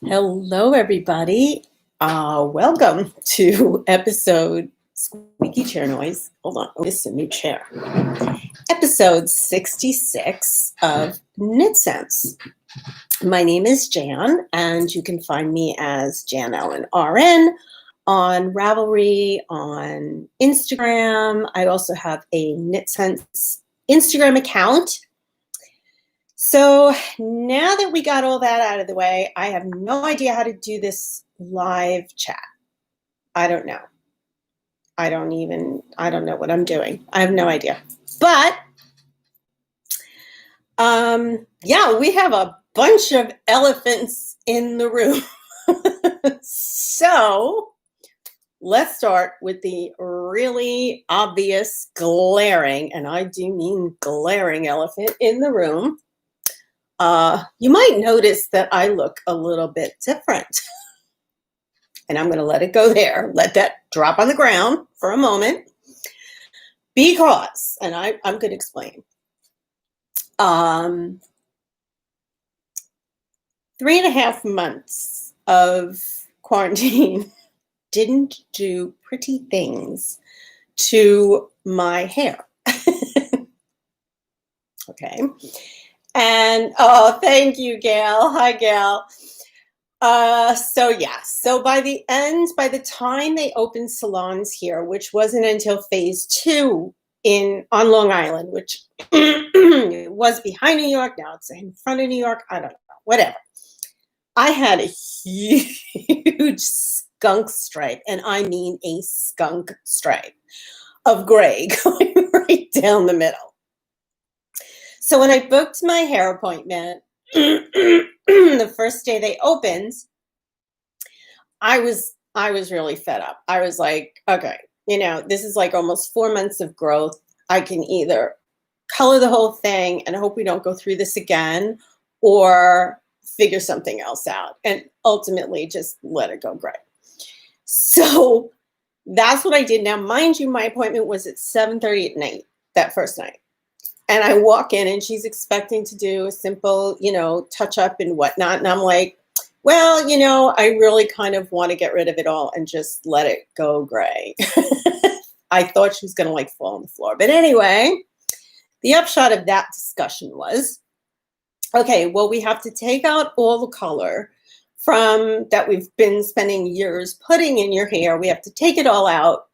Hello, everybody. Welcome to episode squeaky chair noise. Hold on, this is a new chair. Episode 66 of KnitScents. My name is Jan, and you can find me as Jan Ellen RN on Ravelry, on Instagram. I also have a KnitScents Instagram account. So now that we got all that out of the way, I have no idea how to do this live chat. I don't know. I don't know what I'm doing. I have no idea. But yeah, we have a bunch of elephants in the room. So let's start with the really obvious glaring, and I do mean glaring elephant in the room. You might notice that I look a little bit different. And I'm going to let it go there. Let that drop on the ground for a moment. Because, and I'm going to explain. 3.5 months of quarantine didn't do pretty things to my hair. Okay. And, oh, thank you, Gail. Hi, Gail. So by the time they opened salons here, which wasn't until phase 2 on Long Island, which was behind New York, now it's in front of New York, I don't know, whatever. I had a huge skunk stripe, and I mean a skunk stripe of gray going right down the middle. So when I booked my hair appointment, the first day they opened, I was really fed up. I was like, okay, this is like almost 4 months of growth. I can either color the whole thing and hope we don't go through this again, or figure something else out and ultimately just let it go gray. So that's what I did. Now, mind you, my appointment was at 7:30 at night, that first night. And I walk in and she's expecting to do a simple, touch up and whatnot. And I'm like, well, I really kind of want to get rid of it all and just let it go gray. I thought she was going to fall on the floor. But anyway, the upshot of that discussion was, okay, well, we have to take out all the color from that we've been spending years putting in your hair. We have to take it all out.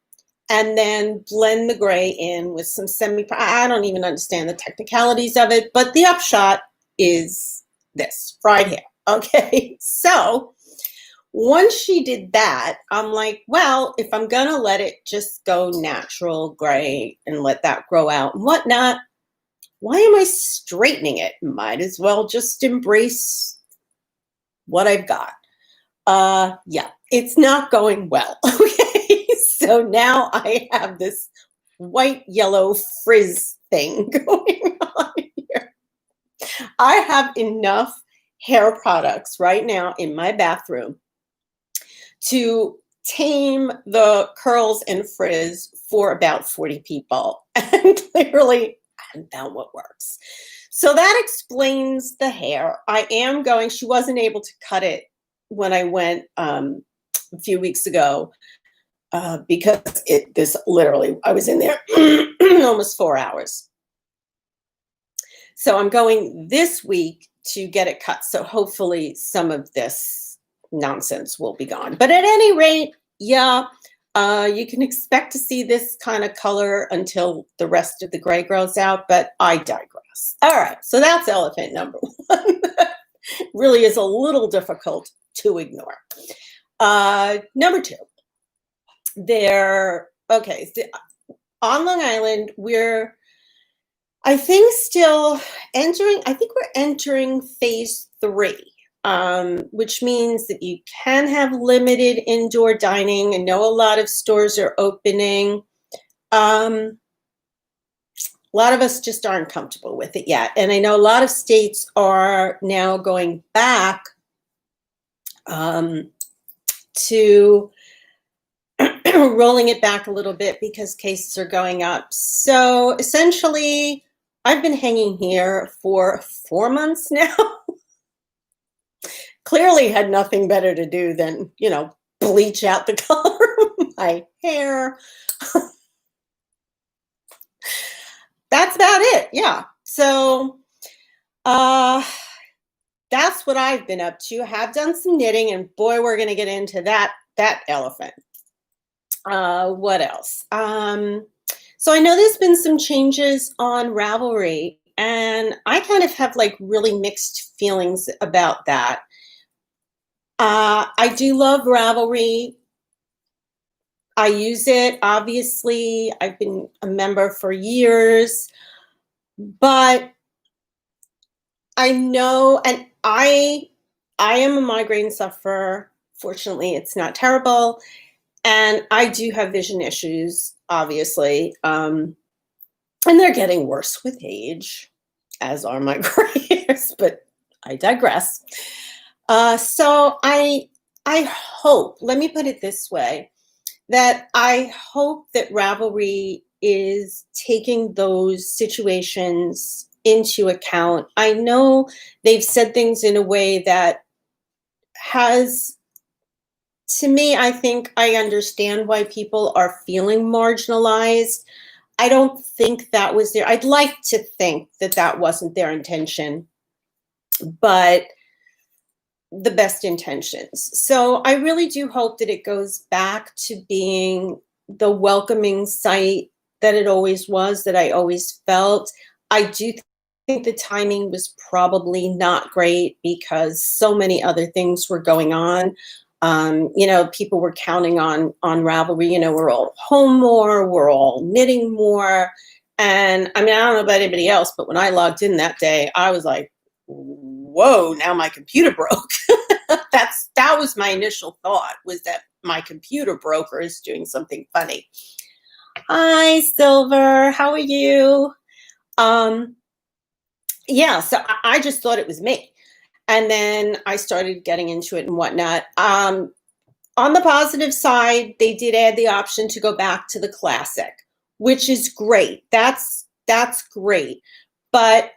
And then blend the gray in with some I don't even understand the technicalities of it, but the upshot is this, fried hair. Okay, so once she did that, I'm like, well, if I'm gonna let it just go natural gray and let that grow out and whatnot, why am I straightening it? Might as well just embrace what I've got. Yeah, it's not going well. Okay. So now I have this white yellow frizz thing going on here. I have enough hair products right now in my bathroom to tame the curls and frizz for about 40 people. And clearly, I haven't found what works. So that explains the hair. She wasn't able to cut it when I went a few weeks ago. Because I was in there almost 4 hours. So I'm going this week to get it cut. So hopefully some of this nonsense will be gone. But at any rate, yeah, you can expect to see this kind of color until the rest of the gray grows out, but I digress. All right, so that's elephant number 1. Really is a little difficult to ignore. Number 2. On Long Island, we're entering phase 3, which means that you can have limited indoor dining. I know a lot of stores are opening. A lot of us just aren't comfortable with it yet. And I know a lot of states are now going back to rolling it back a little bit because cases are going up. So essentially, I've been hanging here for 4 months now. Clearly had nothing better to do than, bleach out the color of my hair. That's about it. Yeah. So, uh that's what I've been up to. I have done some knitting, and boy, we're going to get into that elephant. What else? So I know there's been some changes on Ravelry, and I kind of have like really mixed feelings about that. I do love Ravelry. I use it, obviously. I've been a member for years, but I know, and I am a migraine sufferer. Fortunately, it's not terrible. And I do have vision issues, obviously. And they're getting worse with age, as are my gray hairs, but I digress. So I hope, let me put it this way, that I hope that Ravelry is taking those situations into account. I know they've said things in a way that has, to me, I think I understand why people are feeling marginalized. I don't think that was I'd like to think that that wasn't their intention, but the best intentions. So I really do hope that it goes back to being the welcoming site that it always was, that I always felt. I do think the timing was probably not great because so many other things were going on. People were counting on Ravelry. We're all home more, we're all knitting more. And I mean, I don't know about anybody else, but when I logged in that day, I was like, whoa, now my computer broke. That was my initial thought, was that my computer broke or is doing something funny. Hi, Silver. How are you? Yeah, so I just thought it was me. And then I started getting into it and whatnot. On the positive side, they did add the option to go back to the classic, which is great. That's great. But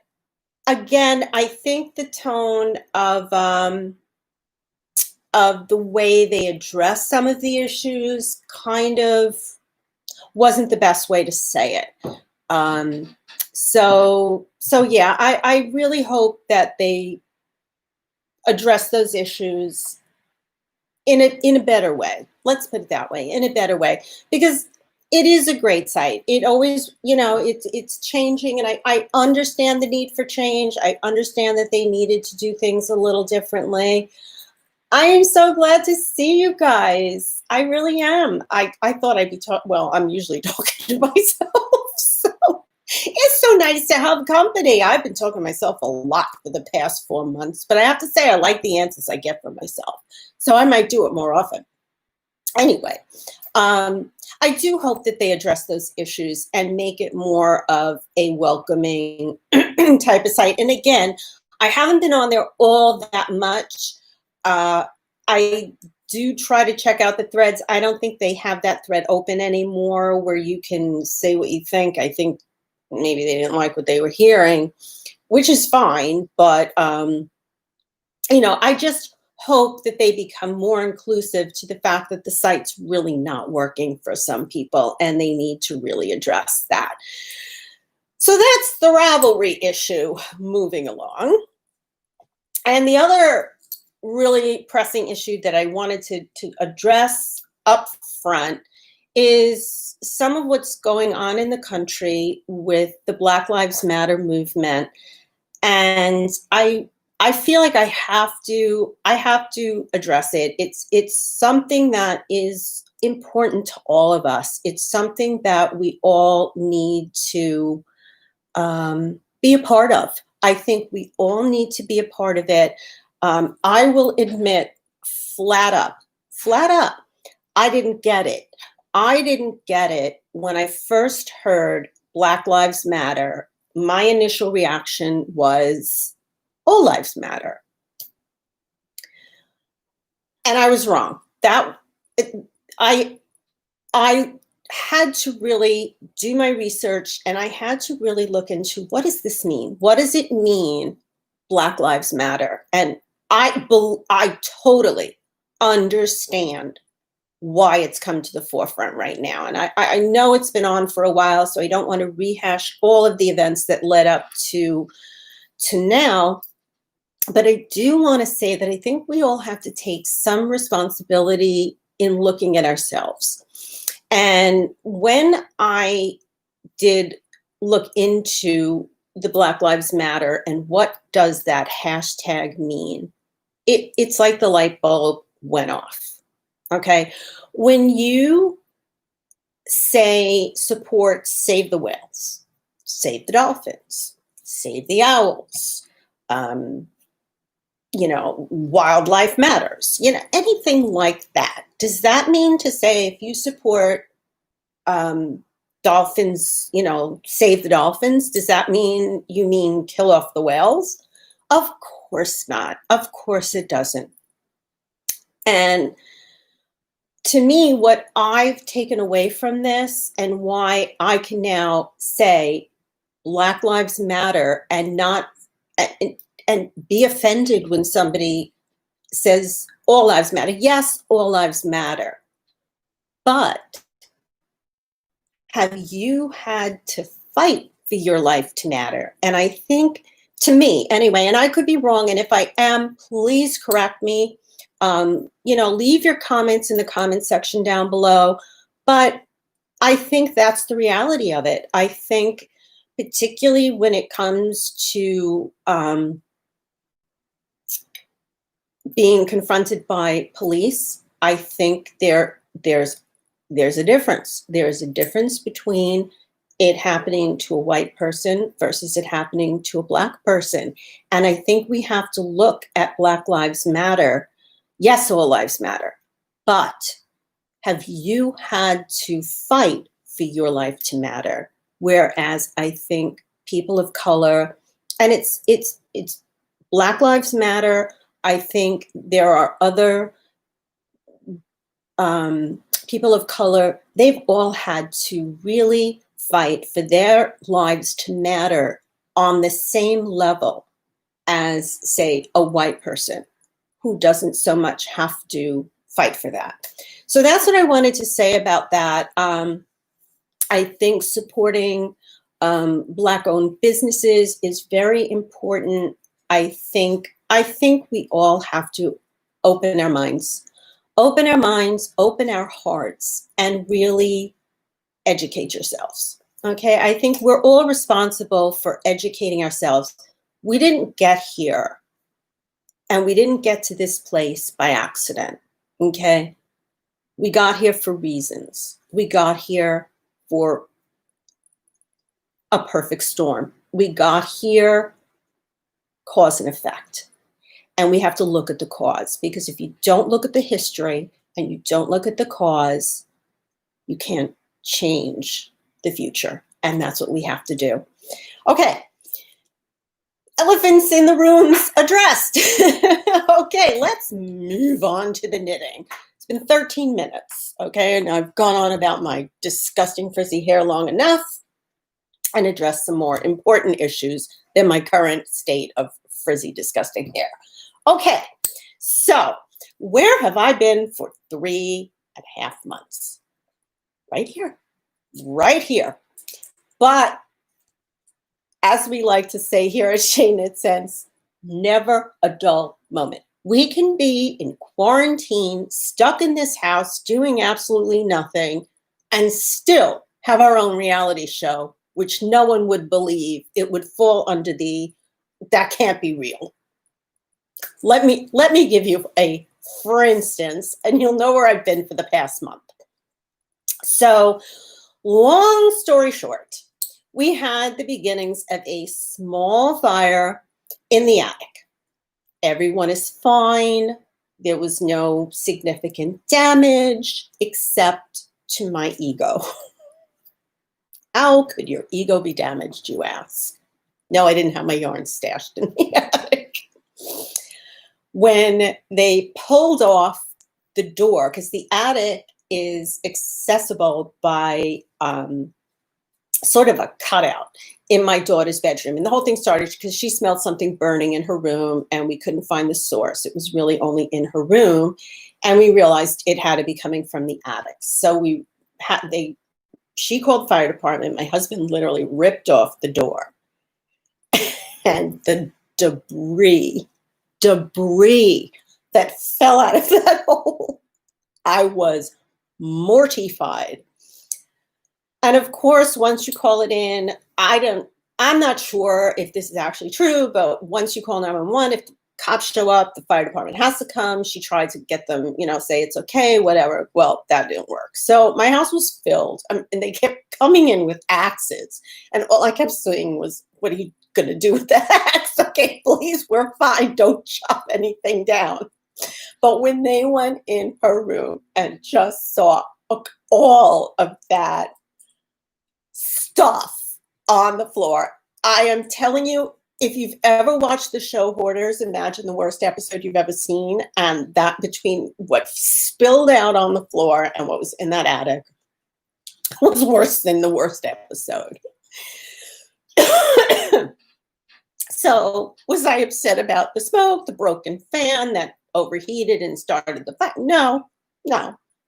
again, I think the tone of the way they address some of the issues kind of wasn't the best way to say it. So yeah, I really hope that they address those issues in a better way. Let's put it that way, in a better way, because it is a great site. It always, it's changing, and I understand the need for change. I understand that they needed to do things a little differently. I am so glad to see you guys. I really am. I thought I'd be talking. Well, I'm usually talking to myself, so it's so nice to have company. I've been talking to myself a lot for the past 4 months, but I have to say I like the answers I get from myself, so I might do it more often. Anyway, I do hope that they address those issues and make it more of a welcoming type of site. And again, I haven't been on there all that much. I do try to check out the threads. I don't think they have that thread open anymore where you can say what you think. I think maybe they didn't like what they were hearing, which is fine. But, I just hope that they become more inclusive to the fact that the site's really not working for some people, and they need to really address that. So that's the Ravelry issue moving along. And the other really pressing issue that I wanted to address up front is some of what's going on in the country with the Black Lives Matter movement. And I feel like I have to address it. It's something that is important to all of us. It's something that we all need to be a part of. I think we all need to be a part of it. I will admit, flat up, I didn't get it. I didn't get it when I first heard Black Lives Matter. My initial reaction was, all lives matter. And I was wrong. I had to really do my research, and I had to really look into, what does this mean? What does it mean, Black Lives Matter? And I totally understand why it's come to the forefront right now. And I know it's been on for a while, so I don't want to rehash all of the events that led up to now. But I do want to say that I think we all have to take some responsibility in looking at ourselves. And when I did look into the Black Lives Matter and what does that hashtag mean, it's like the light bulb went off. Okay. When you say support Save the Whales, Save the Dolphins, Save the Owls, Wildlife Matters, anything like that, does that mean to say if you support dolphins, save the dolphins, does that mean you mean kill off the whales? Of course not. Of course it doesn't. And to me, what I've taken away from this and why I can now say Black Lives Matter and not and be offended when somebody says all lives matter. Yes, all lives matter. But have you had to fight for your life to matter? And I think, to me anyway, and I could be wrong, and if I am, please correct me. Leave your comments in the comment section down below. But I think that's the reality of it. I think particularly when it comes to being confronted by police, I think there's a difference. There's a difference between it happening to a white person versus it happening to a Black person. And I think we have to look at Black Lives Matter. Yes, all lives matter. But have you had to fight for your life to matter? Whereas I think people of color, and it's Black Lives Matter. I think there are other people of color, they've all had to really fight for their lives to matter on the same level as, say, a white person who doesn't so much have to fight for that. So that's what I wanted to say about that. I think supporting Black-owned businesses is very important. I think we all have to open our minds, open our hearts, and really educate yourselves. Okay, I think we're all responsible for educating ourselves. We didn't get here, and we didn't get to this place by accident. Okay, we got here for reasons. We got here for a perfect storm. We got here cause and effect. And we have to look at the cause, because if you don't look at the history and you don't look at the cause, you can't change the future. And that's what we have to do. Okay. Elephants in the rooms addressed. Okay, let's move on to the knitting. It's been 13 minutes, okay? And I've gone on about my disgusting frizzy hair long enough and addressed some more important issues than my current state of frizzy, disgusting hair. Okay, so where have I been for 3.5 months? Right here, right here. But as we like to say here at KnitScents, never a dull moment. We can be in quarantine, stuck in this house, doing absolutely nothing, and still have our own reality show, which no one would believe. It would fall under the, that can't be real. Let me give you a for instance, and you'll know where I've been for the past month. So, long story short, we had the beginnings of a small fire in the attic. Everyone is fine. There was no significant damage except to my ego. How could your ego be damaged, you ask? No, I didn't have my yarn stashed in the attic. When they pulled off the door, because the attic is accessible by sort of a cutout in my daughter's bedroom. And the whole thing started because she smelled something burning in her room and we couldn't find the source. It was really only in her room. And we realized it had to be coming from the attic. So she called the fire department. My husband literally ripped off the door. And the debris that fell out of that hole, I was mortified. And of course, once you call it in, I'm not sure if this is actually true, but once you call 911, if the cops show up, the fire department has to come. She tried to get them, say it's okay, whatever. Well, that didn't work. So my house was filled and they kept coming in with axes. And all I kept saying was, what are you going to do with the axe? Okay, please, we're fine. Don't chop anything down. But when they went in her room and just saw all of that stuff on the floor, I am telling you, if you've ever watched the show Hoarders, imagine the worst episode you've ever seen. And that between what spilled out on the floor and what was in that attic was worse than the worst episode. So was I upset about the smoke, the broken fan that overheated and started the fire? No.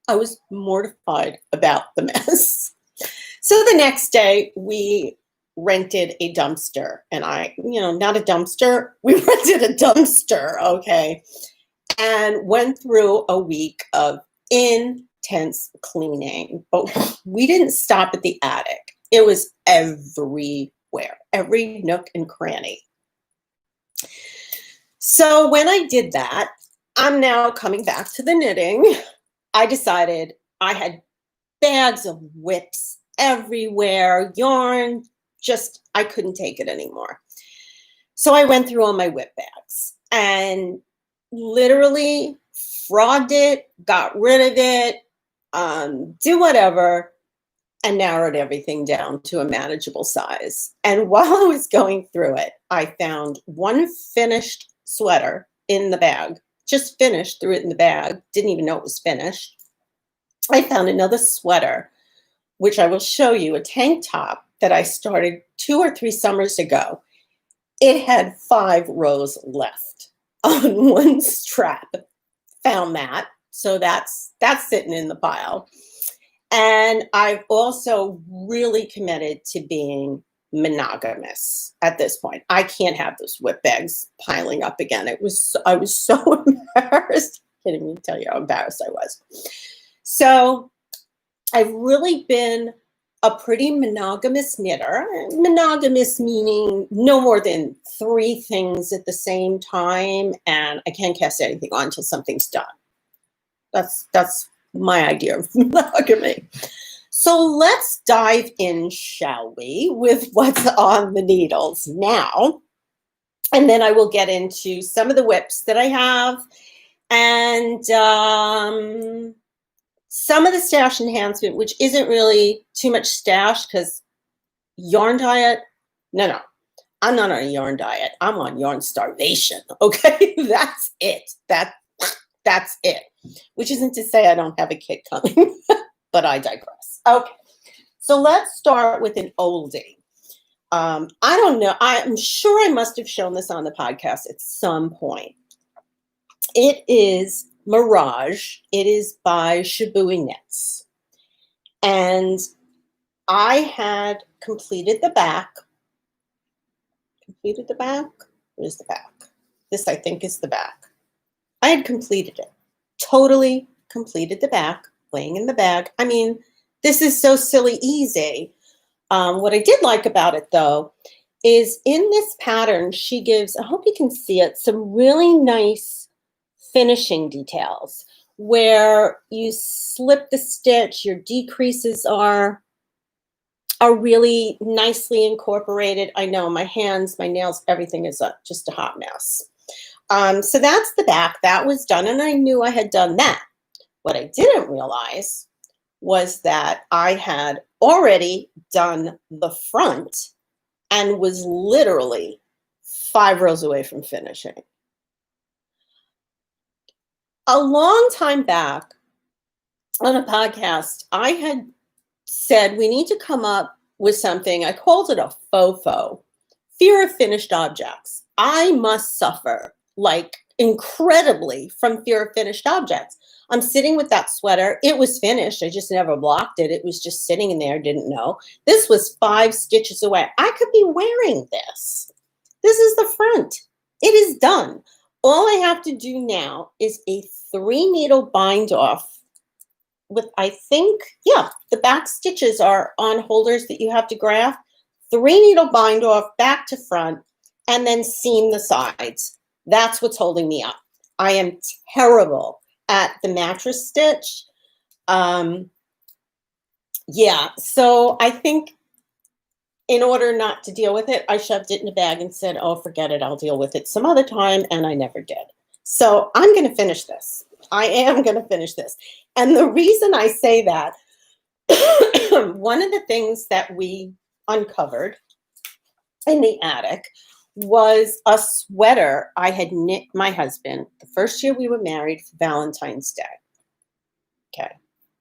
I was mortified about the mess. So the next day we rented a dumpster, and not a dumpster. We rented a dumpster, okay, and went through a week of intense cleaning. But we didn't stop at the attic. It was everywhere, every nook and cranny. So when I did that, I'm now coming back to the knitting. I decided I had bags of whips everywhere, yarn, I couldn't take it anymore. So I went through all my whip bags and literally frogged it, got rid of it, did whatever, and narrowed everything down to a manageable size. And while I was going through it, I found one finished sweater in the bag, just finished, threw it in the bag, didn't even know it was finished. I found another sweater, which I will show you, a tank top that I started 2 or 3 summers ago. It had 5 rows left on one strap. Found that. So that's sitting in the pile. And I've also really committed to being monogamous at this point. I can't have those whip bags piling up again. I was so embarrassed. I can't even tell you how embarrassed I was. So I've really been a pretty monogamous knitter. Monogamous meaning no more than 3 things at the same time, and I can't cast anything on until something's done. That's my idea of monogamy. So let's dive in, shall we, with what's on the needles now. And then I will get into some of the whips that I have and some of the stash enhancement, which isn't really too much stash because yarn diet, no, I'm not on a yarn diet. I'm on yarn starvation, okay? That's it. That's it. Which isn't to say I don't have a kit coming, but I digress. Okay, so let's start with an oldie. I don't know. I'm sure I must have shown this on the podcast at some point. It is Mirage. It is by Shibui Knits. And I had completed the back. Completed the back? Where's the back? This, I think, is the back. I had completed it. Totally completed the back, laying in the bag. I mean, this is so silly easy. What I did like about it, though, is in this pattern, she gives, I hope you can see it, some really nice finishing details where you slip the stitch, your decreases are really nicely incorporated. I know my hands, my nails, everything is just a hot mess. So that's the back. That was done, and I knew I had done that. What I didn't realize was that I had already done the front and was literally 5 rows away from finishing. A long time back, on a podcast, I had said we need to come up with something. I called it a FOFO, fear of finished objects. I must suffer like incredibly from fear of finished objects. I'm sitting with that sweater. It was finished. I just never blocked it. It was just sitting in there. Didn't know. This was 5 stitches away. I could be wearing this. This is the front. It is done. All I have to do now is a 3-needle bind off with, I think, yeah, the back stitches are on holders that you have to graft. 3-needle bind off back to front and then seam the sides. That's what's holding me up. I am terrible at the mattress stitch. Yeah, so I think in order not to deal with it, I shoved it in a bag and said, oh, forget it, I'll deal with it some other time, and I never did. So I'm going to finish this. I am going to finish this. And the reason I say that, one of the things that we uncovered in the attic was a sweater I had knit my husband the first year we were married for Valentine's Day. Okay.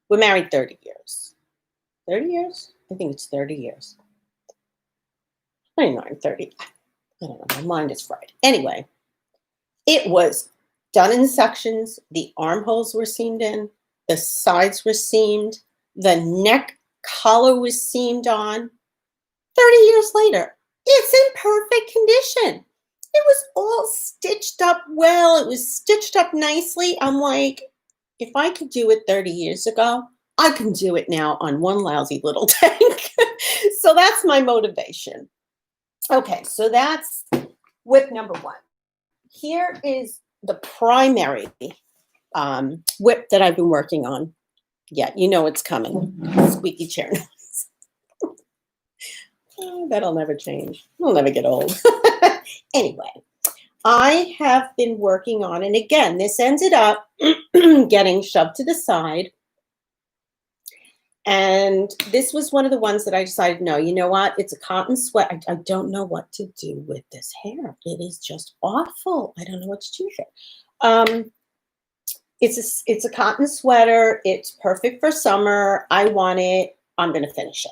We're married 30 years. 30 years? I think it's 30 years. 29, 30. I don't know. My mind is fried. Anyway, it was done in sections. The armholes were seamed in. The sides were seamed. The neck collar was seamed on. 30 years later, it's in perfect condition. It was all stitched up well. It was stitched up nicely. I'm like, if I could do it 30 years ago, I can do it now on one lousy little tank. So that's my motivation. Okay, so that's whip number 1. Here is the primary whip that I've been working on. Yeah, you know it's coming. Squeaky chair noise. Oh, that'll never change. We'll never get old. Anyway, I have been working on, and again, this ended up getting shoved to the side. And this was one of the ones that I decided, no, you know what? It's a cotton sweat. I don't know what to do with this hair. It is just awful. I don't know what to do with it. It's a cotton sweater. It's perfect for summer. I want it. I'm going to finish it.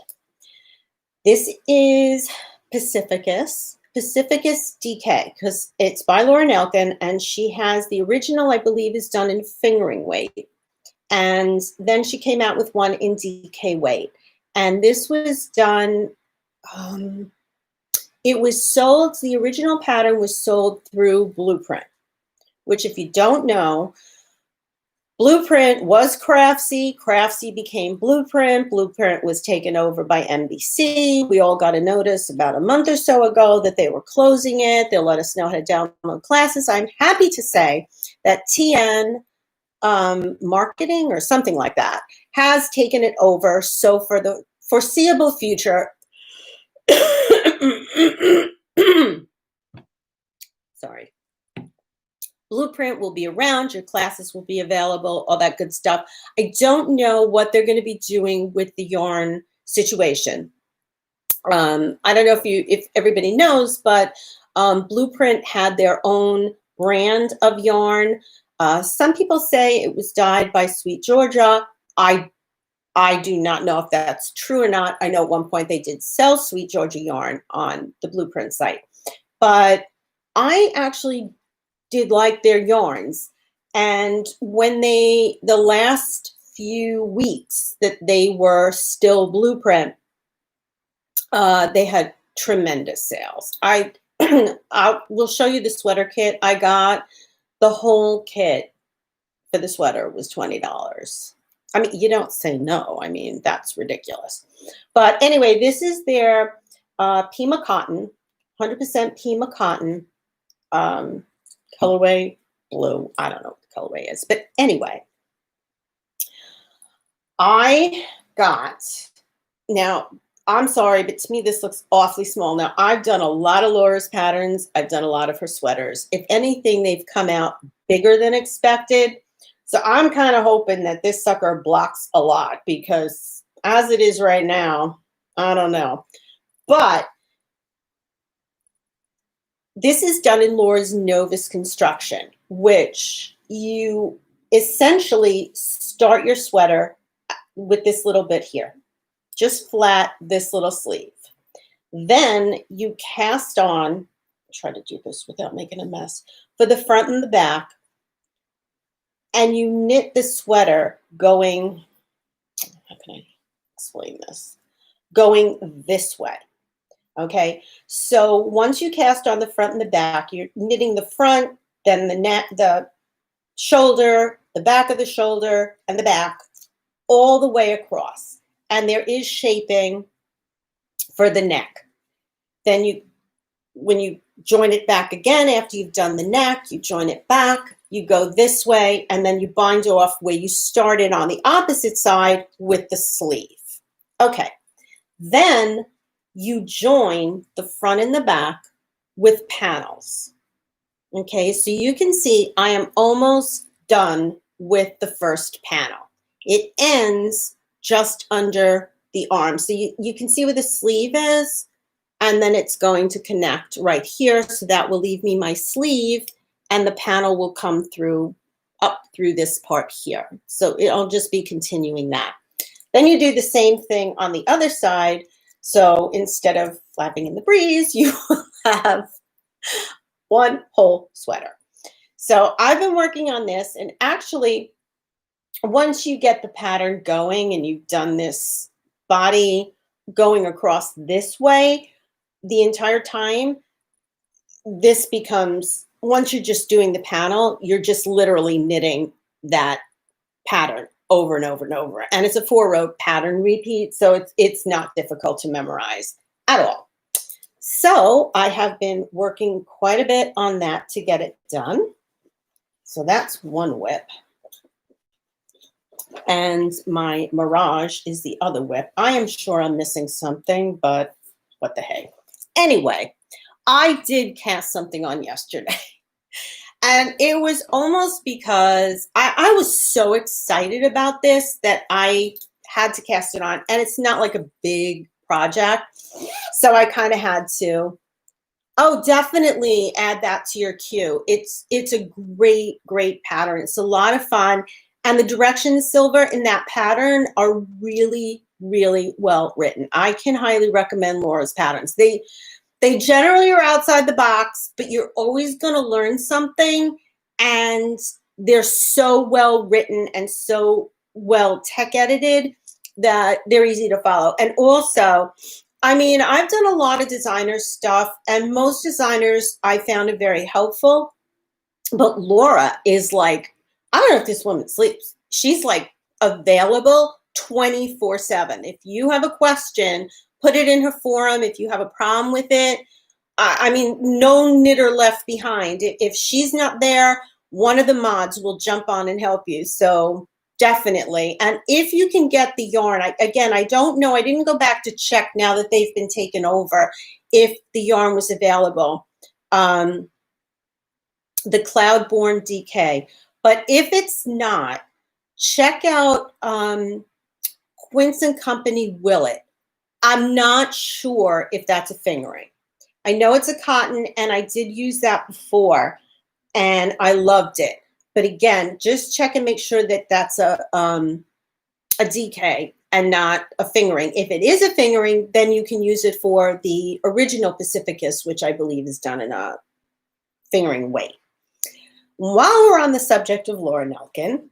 This is Pacificus DK, because it's by Lauren Elkin, and she has the original, I believe, is done in fingering weight. And then she came out with one in DK weight. And this was done, it was sold, the original pattern was sold through Blueprint, which if you don't know, Blueprint was Craftsy. Craftsy became Blueprint. Blueprint was taken over by NBC. We all got a notice about a month or so ago that they were closing it. They'll let us know how to download classes. I'm happy to say that TN marketing or something like that has taken it over. So for the foreseeable future, sorry, Blueprint will be around, your classes will be available, all that good stuff. I don't know what they're going to be doing with the yarn situation. I don't know if everybody knows, but Blueprint had their own brand of yarn. Some people say it was dyed by Sweet Georgia. I do not know if that's true or not. I know at one point they did sell Sweet Georgia yarn on the Blueprint site, but I actually did like their yarns. And when the last few weeks that they were still Blueprint, they had tremendous sales. I will show you the sweater kit. I got the whole kit for the sweater was $20. I mean, you don't say no. I mean, that's ridiculous. But anyway, this is their Pima cotton, 100% Pima cotton, colorway blue. I don't know what the colorway is. But anyway, I got, now, I'm sorry, but to me, this looks awfully small. Now, I've done a lot of Laura's patterns. I've done a lot of her sweaters. If anything, they've come out bigger than expected. So I'm kind of hoping that this sucker blocks a lot, because as it is right now, I don't know. But this is done in Laura's Novus construction, which essentially start your sweater with this little bit here, just flat this little sleeve. Then you cast on, try to do this without making a mess, for the front and the back, and you knit the sweater going, how can I explain this? Going this way. Okay, so once you cast on the front and the back, you're knitting the front, then the neck, the shoulder, the back of the shoulder, and the back, all the way across. And there is shaping for the neck. Then you, when you join it back again, after you've done the neck, you join it back, you go this way, and then you bind off where you started on the opposite side with the sleeve. Okay, then you join the front and the back with panels. Okay, so you can see I am almost done with the first panel. It ends just under the arm. So you can see where the sleeve is, and then it's going to connect right here. So that will leave me my sleeve, and the panel will come through up through this part here. So it'll just be continuing that. Then you do the same thing on the other side. So instead of flapping in the breeze, you have one whole sweater. So I've been working on this, and actually, once you get the pattern going and you've done this body going across this way the entire time, this becomes, once you're just doing the panel, you're just literally knitting that pattern over and over and over. And it's a 4-row pattern repeat, so it's not difficult to memorize at all. So I have been working quite a bit on that to get it done. So that's one whip. And my Mirage is the other whip. I am sure I'm missing something, but what the heck. Anyway, I did cast something on yesterday. And it was almost because I was so excited about this that I had to cast it on. And it's not like a big project. So I kind of had to, definitely add that to your queue. It's a great, great pattern. It's a lot of fun. And the directions silver in that pattern are really, really well written. I can highly recommend Laura's patterns. They generally are outside the box, but you're always going to learn something, and they're so well written and so well tech edited that they're easy to follow. And also, I mean, I've done a lot of designer stuff, and most designers I found it very helpful, but Laura is like, I don't know if this woman sleeps. She's like available 24/7. If you have a question, put it in her forum. If you have a problem with it, I mean, no knitter left behind. If she's not there, one of the mods will jump on and help you. So definitely. And if you can get the yarn, I don't know. I didn't go back to check now that they've been taken over if the yarn was available. The Cloudborn DK. But if it's not, check out Quince and Company Willet. I'm not sure if that's a fingering. I know it's a cotton, and I did use that before, and I loved it. But again, just check and make sure that that's a DK and not a fingering. If it is a fingering, then you can use it for the original Pacificus, which I believe is done in a fingering weight. While we're on the subject of Laura Nelkin,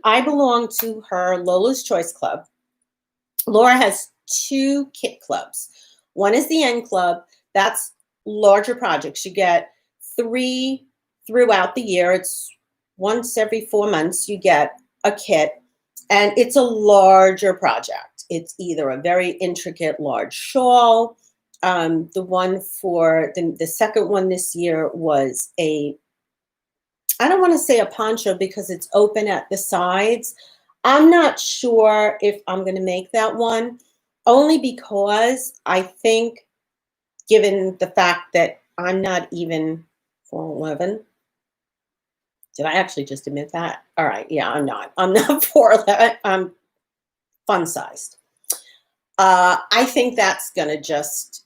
I belong to her Lola's Choice Club. Laura has 2 kit clubs. One is the N Club. That's larger projects. You get 3 throughout the year. It's once every 4 months you get a kit, and it's a larger project. It's either a very intricate large shawl. The one for the second one this year was I don't want to say a poncho because it's open at the sides. I'm not sure if I'm going to make that one, only because I think, given the fact that I'm not even 4'11". Did I actually just admit that? All right, yeah, I'm not 4'11". I'm fun sized. I think that's going to just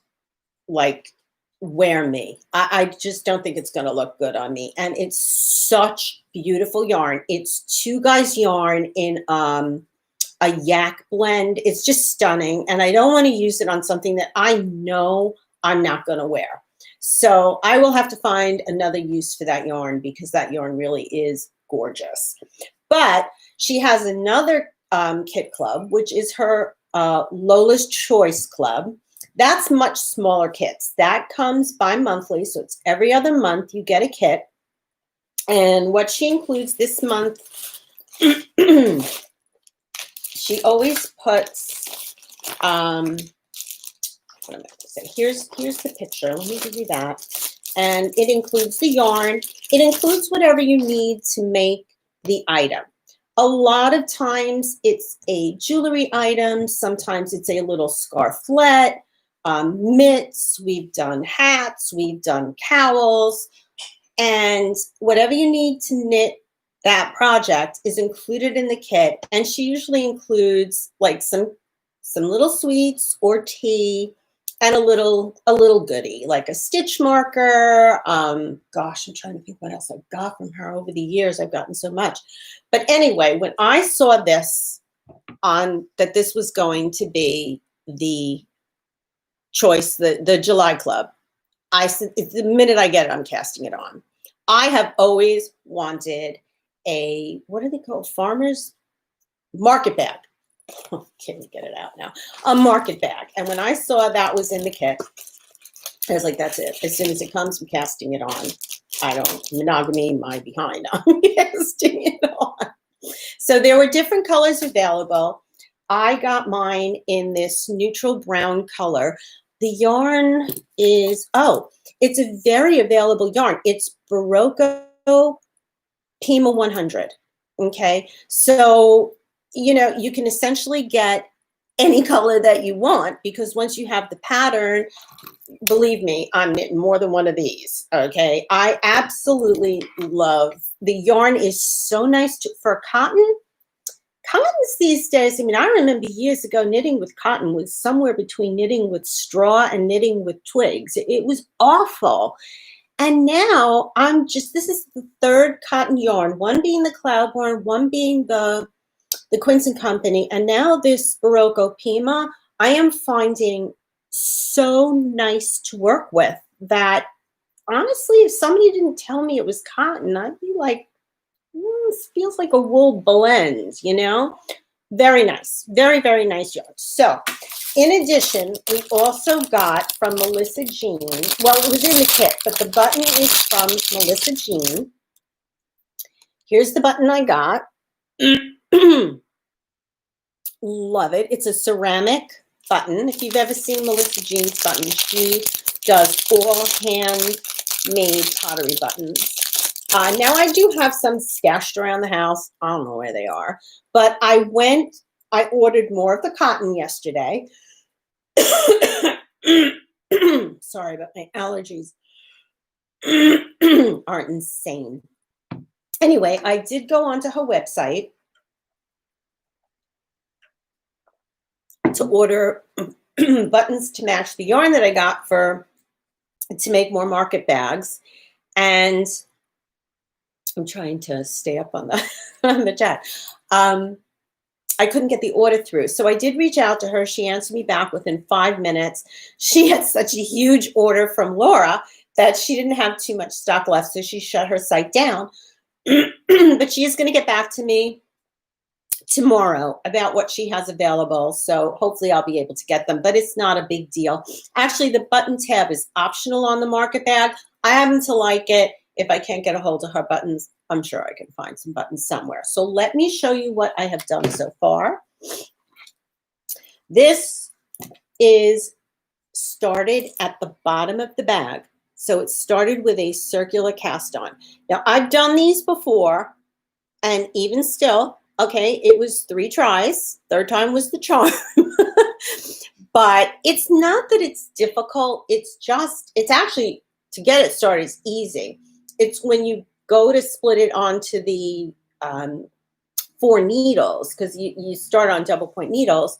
like wear me. I just don't think it's going to look good on me. And it's such beautiful yarn. It's 2 Guys yarn in a yak blend. It's just stunning. And I don't want to use it on something that I know I'm not going to wear. So I will have to find another use for that yarn because that yarn really is gorgeous. But she has another kit club, which is her Lola's Choice Club. That's much smaller kits. That comes bi-monthly, so it's every other month you get a kit. And what she includes this month, she always puts, what am I going to say? Here's the picture. Let me give you that. And it includes the yarn. It includes whatever you need to make the item. A lot of times it's a jewelry item. Sometimes it's a little scarflet, mitts. We've done hats. We've done cowls. And whatever you need to knit that project is included in the kit. And she usually includes like some little sweets or tea and a little goodie, like a stitch marker. Gosh, I'm trying to think what else I've got from her over the years. I've gotten so much. But anyway, when I saw this that this was going to be the choice, the July Club, I said, the minute I get it, I'm casting it on. I have always wanted a, what do they call, farmer's market bag. Oh, can't get it out now. A market bag. And when I saw that was in the kit, I was like, that's it. As soon as it comes, I'm casting it on. I don't monogamy my behind. I'm casting it on. So there were different colors available. I got mine in this neutral brown color. The yarn is, it's a very available yarn. It's Barocco Pima 100. Okay. So, you know, you can essentially get any color that you want because once you have the pattern, believe me, I'm knitting more than one of these. Okay. I absolutely love the yarn. Is so nice for cotton. Cottons these days, I mean, I remember years ago knitting with cotton was somewhere between knitting with straw and knitting with twigs. It was awful. And now this is the 3rd cotton yarn, one being the Cloudborn, one being the Quince and Company, and now this Barocco Pima, I am finding so nice to work with that honestly, if somebody didn't tell me it was cotton, I'd be like, this feels like a wool blend, you know? Very nice. Very, very nice yarn. So in addition, we also got from Melissa Jean. Well, it was in the kit, but the button is from Melissa Jean. Here's the button I got. Love it. It's a ceramic button. If you've ever seen Melissa Jean's button, she does all handmade pottery buttons. Now I do have some stashed around the house. I don't know where they are, but I ordered more of the cotton yesterday. Sorry about my allergies. Aren't insane. Anyway, I did go onto her website to order buttons to match the yarn that I got to make more market bags. And I'm trying to stay up on the chat. I couldn't get the order through. So I did reach out to her. She answered me back within 5 minutes. She had such a huge order from Laura that she didn't have too much stock left. So she shut her site down. But she is going to get back to me tomorrow about what she has available. So hopefully I'll be able to get them, but it's not a big deal. Actually, the button tab is optional on the market bag. I happen to like it. If I can't get a hold of her buttons, I'm sure I can find some buttons somewhere. So let me show you what I have done so far. This is started at the bottom of the bag. So it started with a circular cast on. Now I've done these before, and even still, okay, it was 3 tries. 3rd time was the charm. But it's not that it's difficult. It's actually, to get it started, it's easy. It's when you go to split it onto the 4 needles, because you start on double point needles,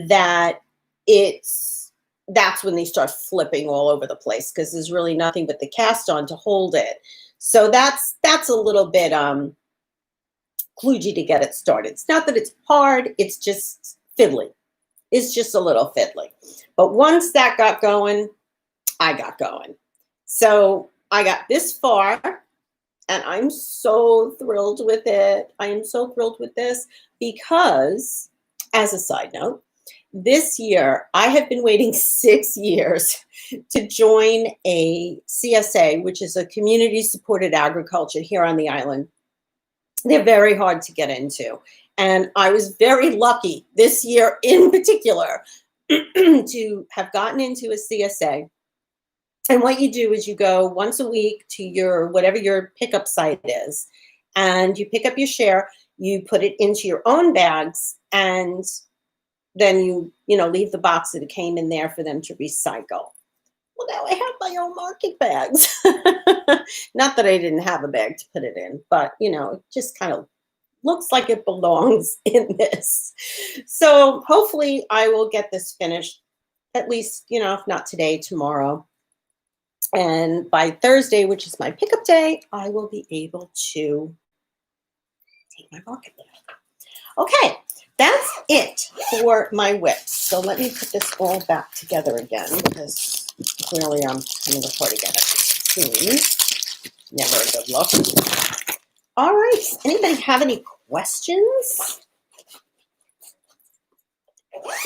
that it's that's when they start flipping all over the place because there's really nothing but the cast on to hold it. So that's a little bit kludgy to get it started. It's not that it's hard, it's just fiddly. It's just a little fiddly. But once that got going, I got going. So I got this far, and I'm so thrilled with it. I am so thrilled with this because, as a side note, this year I have been waiting 6 years to join a CSA, which is a community supported agriculture here on the island. They're very hard to get into. And I was very lucky this year in particular to have gotten into a CSA. And what you do is you go once a week to your, whatever your pickup site is, and you pick up your share, you put it into your own bags, and then you leave the box that it came in there for them to recycle. Well, now I have my own market bags. Not that I didn't have a bag to put it in, but it just kind of looks like it belongs in this. So hopefully I will get this finished, at least, if not today, tomorrow. And by Thursday, which is my pickup day, I will be able to take my market bag. Okay, that's it for my whips. So let me put this all back together again because clearly I'm kind of hard to get it. Never a good look. All right, anybody have any questions?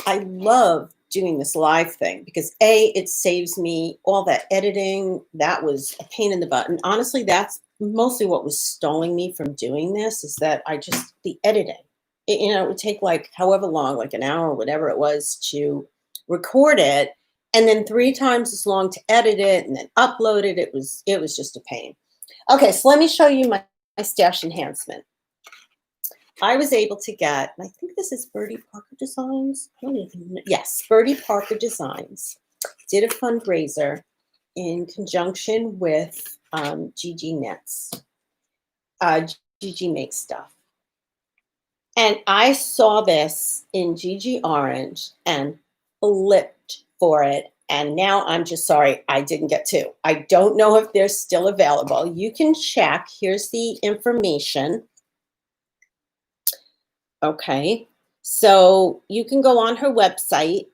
I love doing this live thing because it saves me all that editing. That was a pain in the butt. And honestly, that's mostly what was stalling me from doing this, is that the editing. It would take like however long, like an hour or whatever it was to record it, and then 3 times as long to edit it and then upload it. It was just a pain. Okay, so let me show you my stash enhancement. I was able to get, I think this is Birdie Parker Designs. I don't even know. Yes, Birdie Parker Designs did a fundraiser in conjunction with Gigi Knits. Gigi makes stuff. And I saw this in Gigi Orange and flipped for it. And now I'm just sorry I didn't get 2. I don't know if they're still available. You can check. Here's the information. Okay, so you can go on her website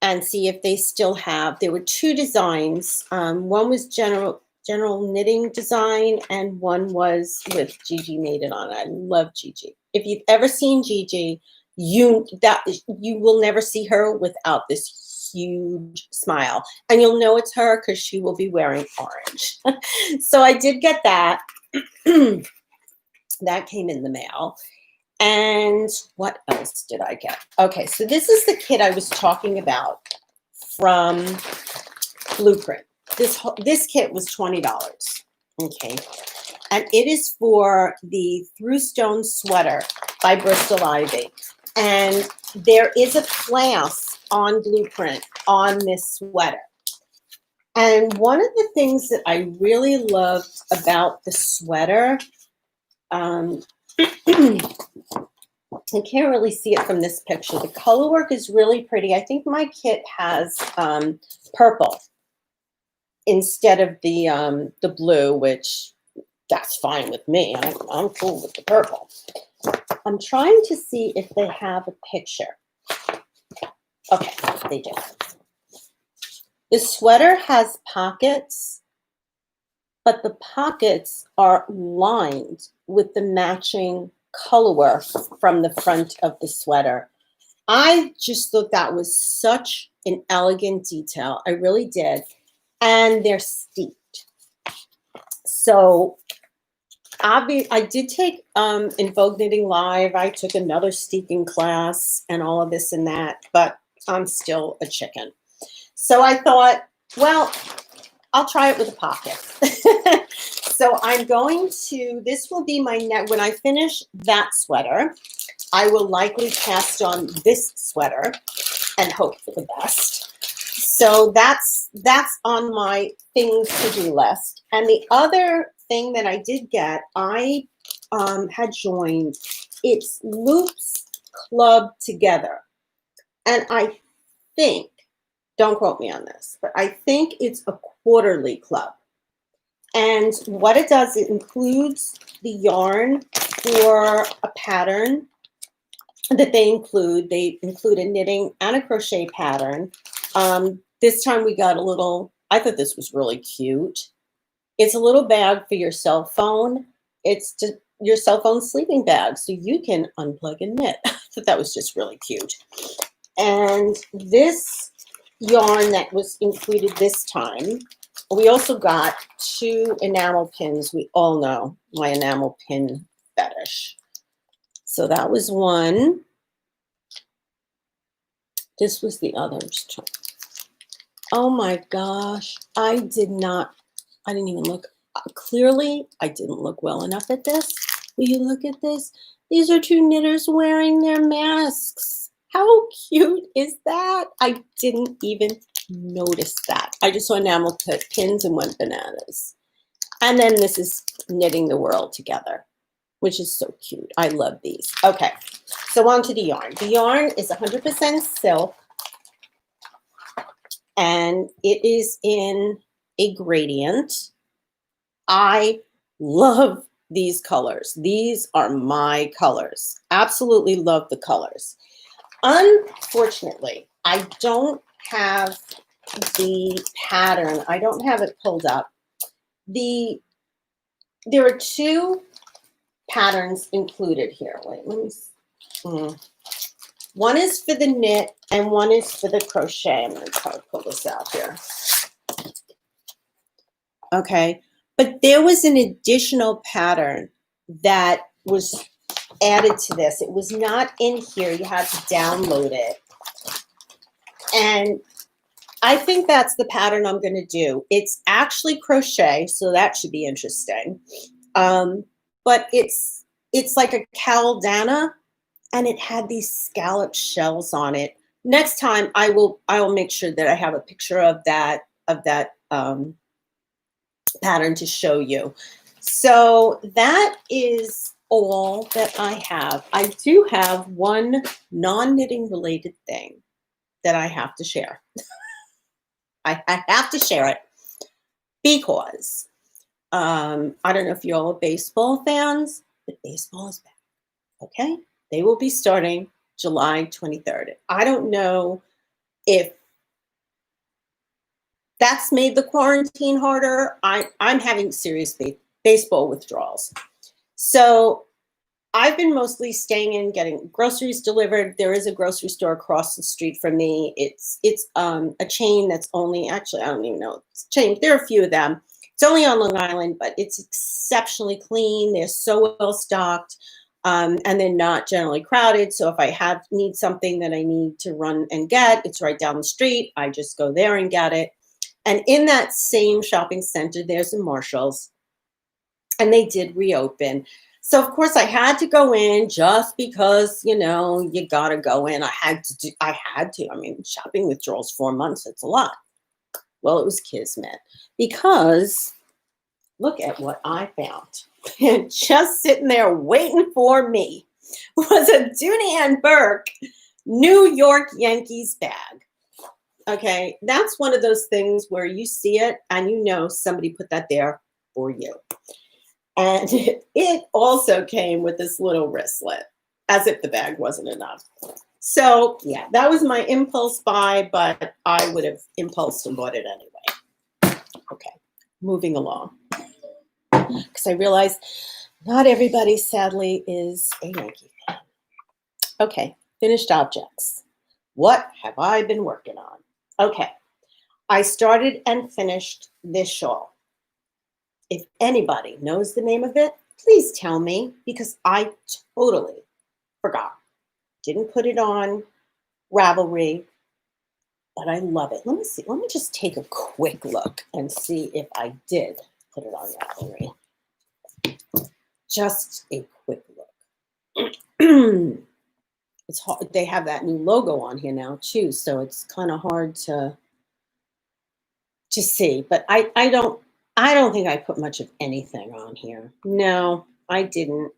and see if they still have. There were 2 designs. One was general knitting design, and one was with Gigi made it on. I love Gigi. If you've ever seen Gigi, you will never see her without this huge smile, and you'll know it's her because she will be wearing orange. So I did get that. That came in the mail. And what else did I get? Okay, so this is the kit I was talking about from Blueprint. This kit was $20. Okay, and it is for the Through Stone sweater by Bristol Ivy. And there is a clasp on Blueprint on this sweater. And one of the things that I really loved about the sweater, I can't really see it from this picture. The color work is really pretty. I think my kit has purple instead of the blue, which that's fine with me. I'm cool with the purple. I'm trying to see if they have a picture. Okay, they do. The sweater has pockets, but the pockets are lined with the matching color work from the front of the sweater. I just thought that was such an elegant detail. I really did. And they're steeped. So I did take in Vogue Knitting Live, I took another steeping class and all of this and that, but I'm still a chicken. So I thought, well, I'll try it with a pocket. So I'm going to, this will be my next, when I finish that sweater, I will likely cast on this sweater and hope for the best. So that's on my things to do list. And the other thing that I did get, I had joined, it's Loops Club Together. And I think Don't quote me on this, but I think it's a quarterly club. And what it does, it includes the yarn for a pattern that they include. They include a knitting and a crochet pattern. This time we got a little, I thought this was really cute. It's a little bag for your cell phone. It's just your cell phone sleeping bag, so you can unplug and knit. I thought that was just really cute. And this yarn that was included this time, we also got 2 enamel pins. We all know my enamel pin fetish. So that was one. This was the other. Oh my gosh. I didn't even look. Clearly, I didn't look well enough at this. Will you look at this? These are 2 knitters wearing their masks. How cute is that? I didn't even notice that. I just saw enamel pins and went bananas. And then this is knitting the world together, which is so cute. I love these. Okay, so on to the yarn. The yarn is 100% silk, and it is in a gradient. I love these colors. These are my colors. Absolutely love the colors. Unfortunately, I don't have the pattern. I don't have it pulled up. There are 2 patterns included here. Wait, let me see. One is for the knit and one is for the crochet. I'm going to try to pull this out here. Okay, but there was an additional pattern that was added to this. It was not in here. You had to download it. And I think that's the pattern I'm going to do. It's actually crochet, so that should be interesting. But it's like a caldana, and it had these scallop shells on it. Next time, I will make sure that I have a picture of that pattern to show you. So that is all that I have. I do have one non-knitting related thing that I have to share. I have to share it because I don't know if you all are baseball fans, but baseball is back. Okay, they will be starting July 23rd. I don't know if that's made the quarantine harder. I'm having serious baseball withdrawals. So I've been mostly staying in, getting groceries delivered. There is a grocery store across the street from me. It's a chain that's only, actually, I don't even know, it's a chain. There are a few of them. It's only on Long Island, but it's exceptionally clean. They're so well stocked, and they're not generally crowded. So if I need something that I need to run and get, it's right down the street. I just go there and get it. And in that same shopping center, there's a Marshall's, and they did reopen. So of course I had to go in just because, you know, you gotta go in. I had to. I mean, shopping withdrawals 4 months, it's a lot. Well, it was kismet because look at what I found. And just sitting there waiting for me was a Dooney and Burke New York Yankees bag. Okay, that's one of those things where you see it and you know somebody put that there for you. And it also came with this little wristlet, as if the bag wasn't enough. So yeah, that was my impulse buy, but I would have impulsed and bought it anyway. Okay, moving along. Because I realized not everybody, sadly, is a Yankee fan. Okay, finished objects. What have I been working on? Okay, I started and finished this shawl. If anybody knows the name of it, please tell me because I totally forgot. Didn't put it on Ravelry, but I love it. Let me see. Let me just take a quick look and see if I did put it on Ravelry. Just a quick look. It's hard. They have that new logo on here now too, so it's kind of hard to see. But I don't think I put much of anything on here. No, I didn't.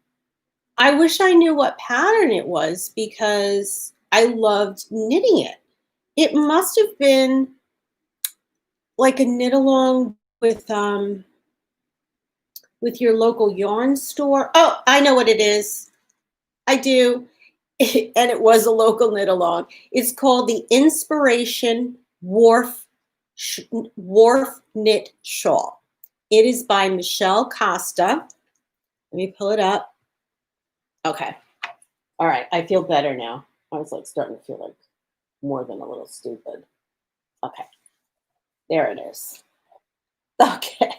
I wish I knew what pattern it was because I loved knitting it. It must have been like a knit along with your local yarn store. Oh, I know what it is. I do. And it was a local knit along. It's called the Inspiration Wharf Knit Shawl. It is by Michelle Costa. Let me pull it up. Okay. All right. I feel better now. I was like starting to feel like more than a little stupid. Okay. There it is. Okay.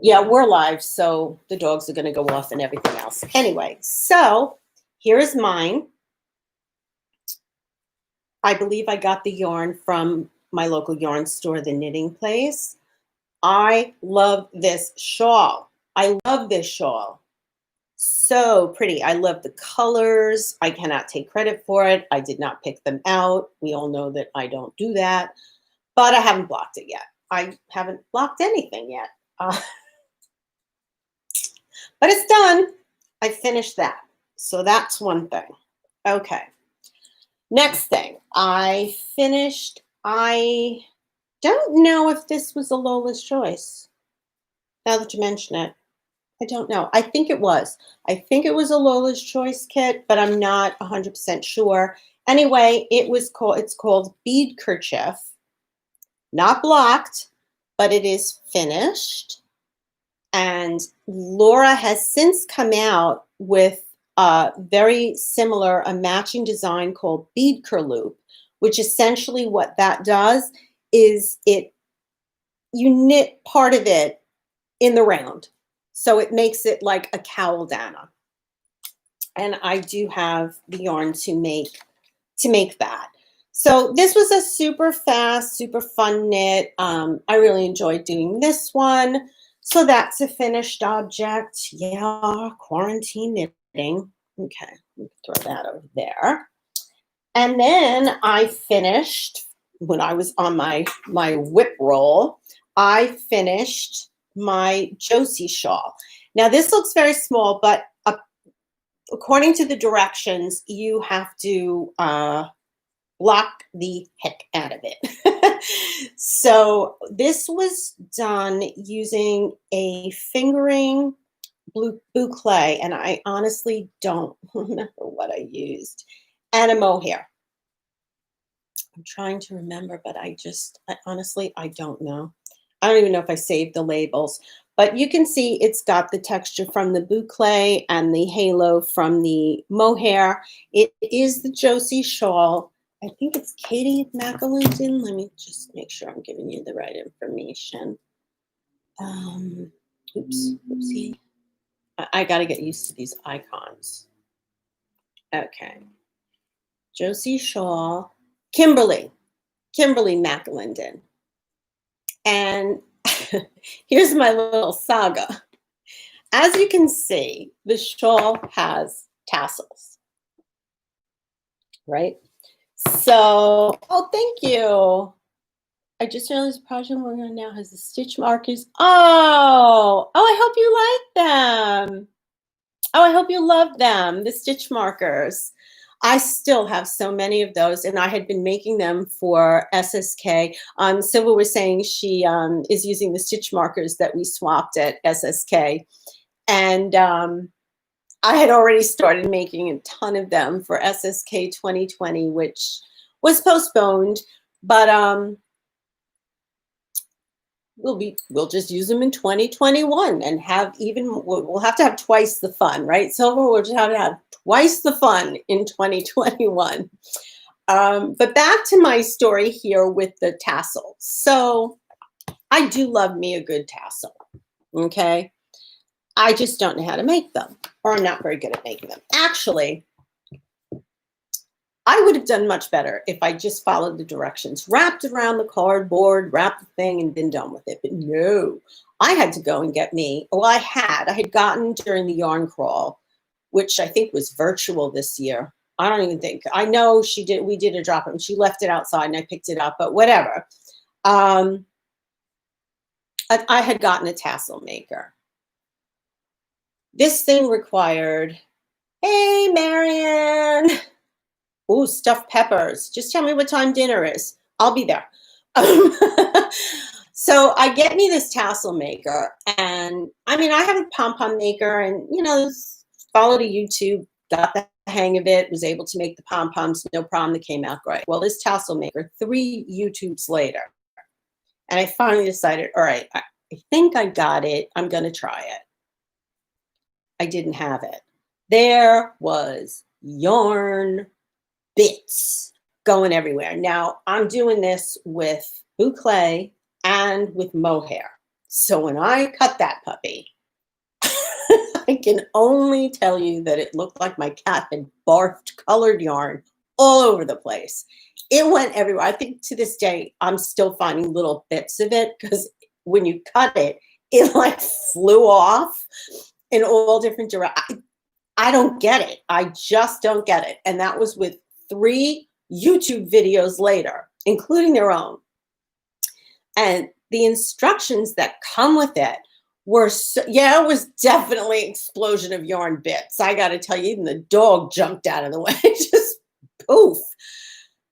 Yeah, we're live, so the dogs are going to go off and everything else. Anyway, so here is mine. I believe I got the yarn from my local yarn store, the Knitting Place. I love this shawl. I love this shawl. So pretty. I love the colors. I cannot take credit for it. I did not pick them out. We all know that I don't do that, but I haven't blocked it yet. I haven't blocked anything yet. But it's done. I finished that. So that's one thing. Okay. Next thing, I finished. I don't know if this was a Lola's choice. Now that you mention it, I don't know. I think it was. I think it was a Lola's choice kit, but I'm not 100% sure. Anyway, it's called Bead Kerchief. Not blocked, but it is finished. And Laura has since come out with a very similar, a matching design called Bead Kerloop, which essentially what that does is you knit part of it in the round. So it makes it like a cowl dana. And I do have the yarn to make that. So this was a super fast, super fun knit. I really enjoyed doing this one. So that's a finished object. Yeah, quarantine knitting. Okay, throw that over there. And then I finished, when I was on my whip roll, I finished my Josie shawl. Now this looks very small, but according to the directions, you have to block the heck out of it. So this was done using a fingering boucle, and I honestly don't remember what I used, and a mohair. I'm trying to remember, but I honestly, I don't know. I don't even know if I saved the labels, but you can see it's got the texture from the boucle and the halo from the mohair. It is the Josie shawl. I think it's Katie McAlinton. Let me just make sure I'm giving you the right information. Oopsie. I got to get used to these icons. Okay. Josie Shaw, Kimberly McAlinden. And here's my little saga. As you can see, the shawl has tassels, right? So, oh, thank you. I just realized the project we're on now has the stitch markers. Oh, I hope you like them. Oh, I hope you love them, the stitch markers. I still have so many of those, and I had been making them for SSK. Sybil was saying she is using the stitch markers that we swapped at SSK. And I had already started making a ton of them for SSK 2020, which was postponed, but we'll just use them in 2021 and we'll have to have twice the fun, right? So we'll just have to have twice the fun in 2021. But back to my story here with the tassels. So I do love me a good tassel, okay? I just don't know how to make them, or I'm not very good at making them. Actually, I would have done much better if I just followed the directions, wrapped it around the cardboard, wrapped the thing, and been done with it. But no, I had to go and get me. Well, I had gotten during the yarn crawl, which I think was virtual this year. I don't even think. I know she did. We did a drop it, and she left it outside, and I picked it up. But whatever. I had gotten a tassel maker. This thing required. Hey, Marianne. Ooh, stuffed peppers. Just tell me what time dinner is. I'll be there. Um, so I get me this tassel maker, and I mean, I have a pom-pom maker, and followed a YouTube, got the hang of it, was able to make the pom-poms, no problem, they came out great. Well, this tassel maker, 3 YouTubes later, and I finally decided, all right, I think I got it. I'm going to try it. I didn't have it. There was yarn bits going everywhere. Now, I'm doing this with boucle and with mohair. So when I cut that puppy, I can only tell you that it looked like my cat had barfed colored yarn all over the place. It went everywhere. I think to this day, I'm still finding little bits of it because when you cut it, it like flew off in all different directions. I don't get it. I just don't get it. And that was with 3 YouTube videos later, including their own. And the instructions that come with it were, it was definitely an explosion of yarn bits. I got to tell you, even the dog jumped out of the way, just poof.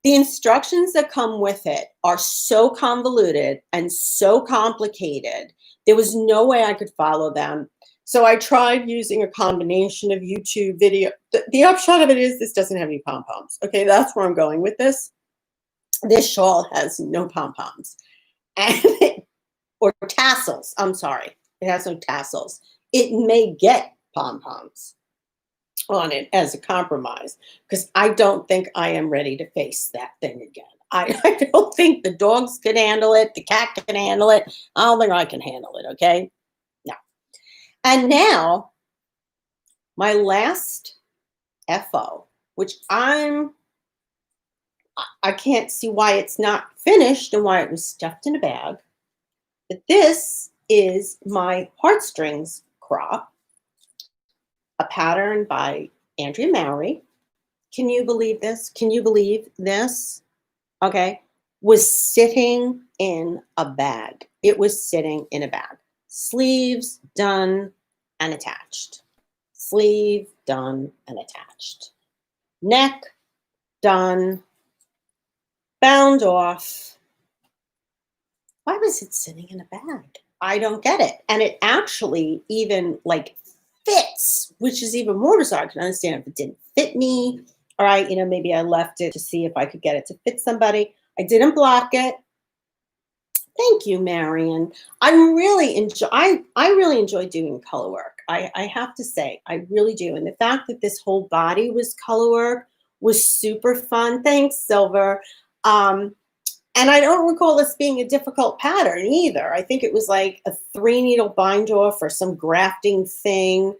The instructions that come with it are so convoluted and so complicated. There was no way I could follow them. So I tried using a combination of YouTube video. The upshot of it is this doesn't have any pom-poms. Okay, that's where I'm going with this. This shawl has no pom-poms. Or tassels. I'm sorry. It has no tassels. It may get pom-poms on it as a compromise because I don't think I am ready to face that thing again. I don't think the dogs can handle it. The cat can handle it. I don't think I can handle it, okay? No. And now, my last FO, which I can't see why it's not finished and why it was stuffed in a bag. But this is my heartstrings crop, a pattern by Andrea Mowry. Can you believe this? Can you believe this? Okay. Was sitting in a bag. It was sitting in a bag. Sleeves done and attached. Sleeve done and attached. Neck done. Bound off. Why was it sitting in a bag? I don't get it. And it actually even like fits, which is even more bizarre. I can understand if it didn't fit me. All right, maybe I left it to see if I could get it to fit somebody. I didn't block it. Thank you, Marion. I really enjoy doing color work. I have to say, I really do. And the fact that this whole body was color work was super fun. Thanks, Silver. And I don't recall this being a difficult pattern either. I think it was like a 3-needle bind off or some grafting thing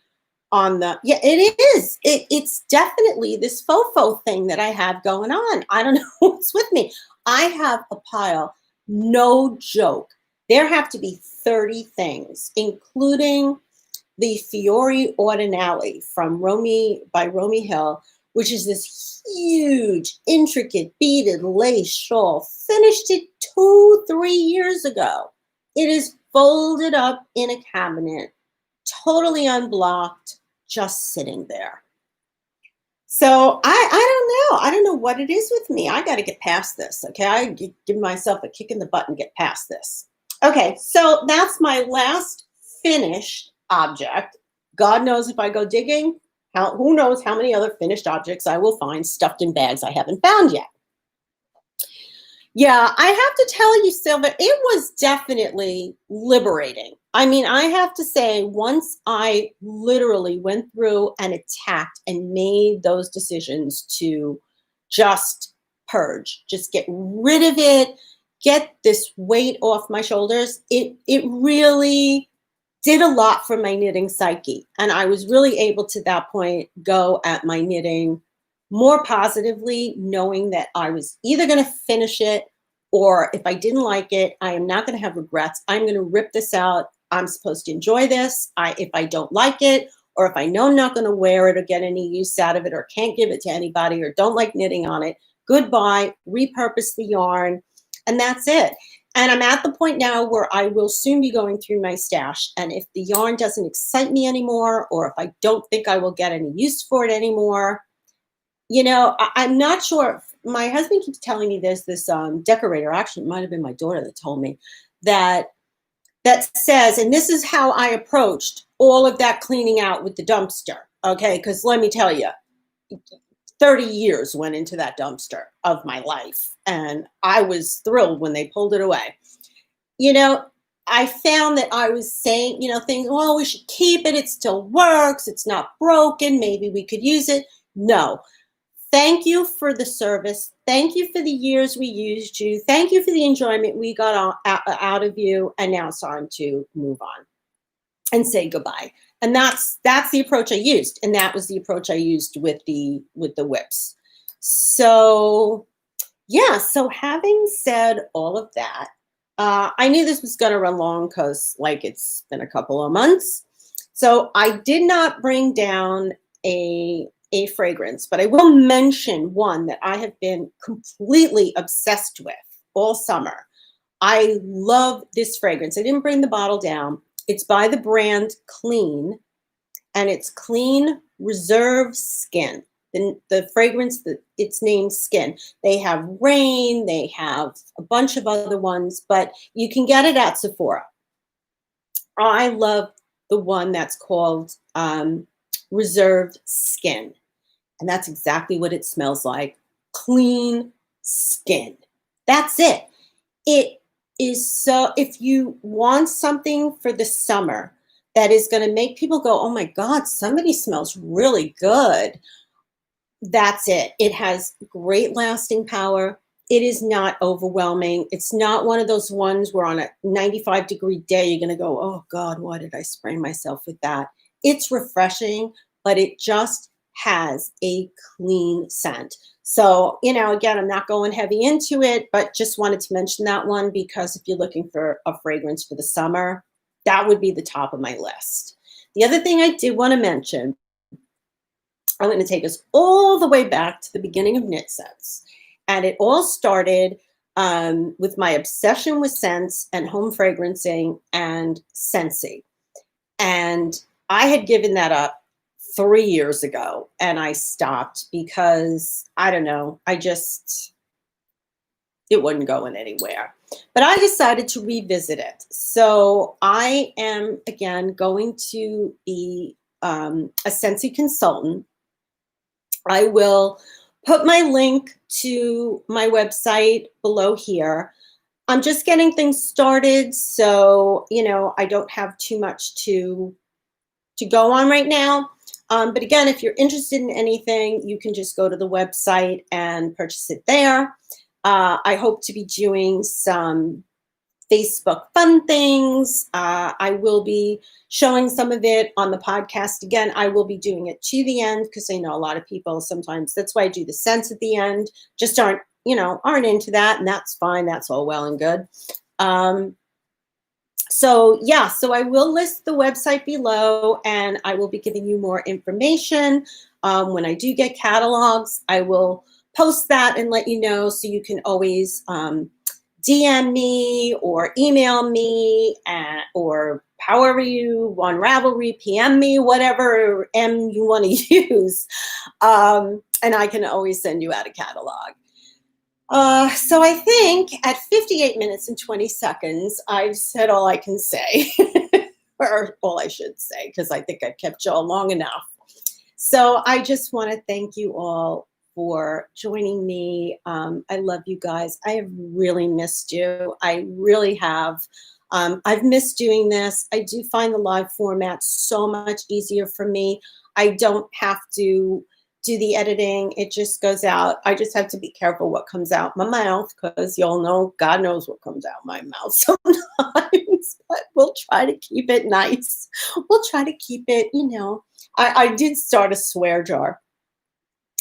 on the, yeah, it is. It's definitely this faux thing that I have going on. I don't know what's with me. I have a pile, no joke. There have to be 30 things, including the Fiori Ordinale from by Romy Hill, which is this huge, intricate, beaded lace shawl. Finished it 2-3 years ago. It is folded up in a cabinet, totally unblocked, just sitting there. So I don't know. I don't know what it is with me. I got to get past this, okay? I give myself a kick in the butt and get past this. Okay, so that's my last finished object. God knows if I go digging, who knows how many other finished objects I will find stuffed in bags I haven't found yet. Yeah, I have to tell you, Silver, it was definitely liberating. I mean, I have to say, once I literally went through and attacked and made those decisions to just purge, just get rid of it, get this weight off my shoulders, it really did a lot for my knitting psyche. And I was really able to that point go at my knitting more positively, knowing that I was either going to finish it or if I didn't like it, I am not going to have regrets. I'm going to rip this out. I'm supposed to enjoy this. If I don't like it, or if I know I'm not going to wear it or get any use out of it or can't give it to anybody or don't like knitting on it, goodbye, repurpose the yarn, and that's it. And I'm at the point now where I will soon be going through my stash. And if the yarn doesn't excite me anymore, or if I don't think I will get any use for it anymore, You know, I'm not sure. My husband keeps telling me there's this decorator. Actually, it might have been my daughter that told me that says, and this is how I approached all of that cleaning out with the dumpster. Okay, because let me tell you, 30 years went into that dumpster of my life, and I was thrilled when they pulled it away. You know, I found that I was saying, things, well, we should keep it. It still works. It's not broken. Maybe we could use it. No. Thank you for the service. Thank you for the years we used you. Thank you for the enjoyment we got out of you. And now it's time to move on and say goodbye. And that's the approach I used. And that was the approach I used with the whips. So yeah, so having said all of that, I knew this was going to run long because it's been a couple of months. So I did not bring down a fragrance, but I will mention one that I have been completely obsessed with all summer. I love this fragrance. I didn't bring the bottle down. It's by the brand Clean, and it's Clean Reserve Skin. The fragrance, it's named Skin. They have Rain, they have a bunch of other ones, but you can get it at Sephora. I love the one that's called Reserved Skin. And that's exactly what it smells like. Clean skin. That's it. It is so, if you want something for the summer that is going to make people go, oh my God, somebody smells really good, that's it. It has great lasting power. It is not overwhelming. It's not one of those ones where on a 95-degree day, you're going to go, oh God, why did I spray myself with that? It's refreshing, but it just has a clean scent. So, again, I'm not going heavy into it, but just wanted to mention that one because if you're looking for a fragrance for the summer, that would be the top of my list. The other thing I did want to mention, I'm going to take us all the way back to the beginning of KnitScents. And it all started with my obsession with scents and home fragrancing and Scentsy. And I had given that up 3 years ago and I stopped because, I don't know, it wasn't going anywhere. But I decided to revisit it. So I am, again, going to be a Scentsy consultant. I will put my link to my website below here. I'm just getting things started, so I don't have too much to go on right now. But again, if you're interested in anything, you can just go to the website and purchase it there. I hope to be doing some Facebook fun things. I will be showing some of it on the podcast. Again, I will be doing it to the end because I know a lot of people sometimes, that's why I do the scents at the end, just aren't into that, and that's fine. That's all well and good. So yeah, so I will list the website below and I will be giving you more information. When I do get catalogs, I will post that and let you know, so you can always DM me or email me or however you want, Ravelry, PM me, whatever M you want to use. And I can always send you out a catalog. So I think at 58 minutes and 20 seconds, I've said all I can say, or all I should say, because I think I've kept y'all long enough. So I just want to thank you all for joining me. I love you guys. I have really missed you. I really have. I've missed doing this. I do find the live format so much easier for me. I don't have to do the editing. It just goes out. I just have to be careful what comes out my mouth, because y'all know, God knows what comes out my mouth sometimes, but we'll try to keep it nice. We'll try to keep it, I did start a swear jar.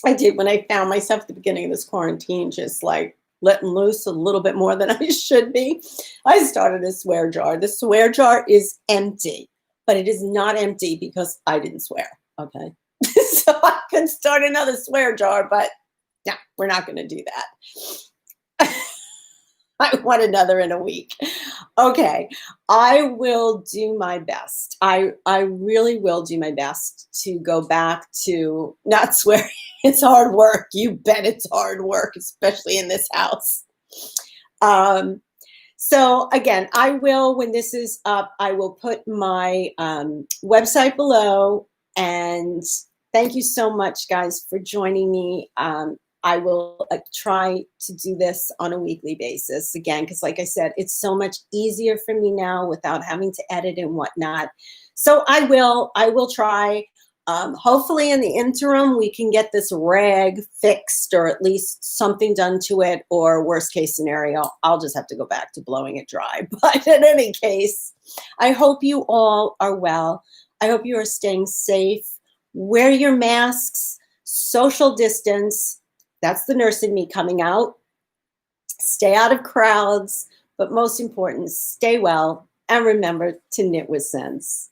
I did, when I found myself at the beginning of this quarantine, just like letting loose a little bit more than I should be. I started a swear jar. The swear jar is empty, but it is not empty because I didn't swear. Okay. So I could start another swear jar, but no, we're not going to do that. I want another in a week. Okay. I will do my best. I really will do my best to go back to not swearing It's hard work. You bet it's hard work, especially in this house. So again, I will, when this is up, I will put my website below. And thank you so much, guys, for joining me. I will try to do this on a weekly basis again, because like I said, it's so much easier for me now without having to edit and whatnot. So I will try. Hopefully in the interim, we can get this rag fixed, or at least something done to it, or worst case scenario, I'll just have to go back to blowing it dry. But in any case, I hope you all are well. I hope you are staying safe. Wear your masks, social distance. That's the nurse in me coming out. Stay out of crowds, but most important, stay well, and remember to knit with sense.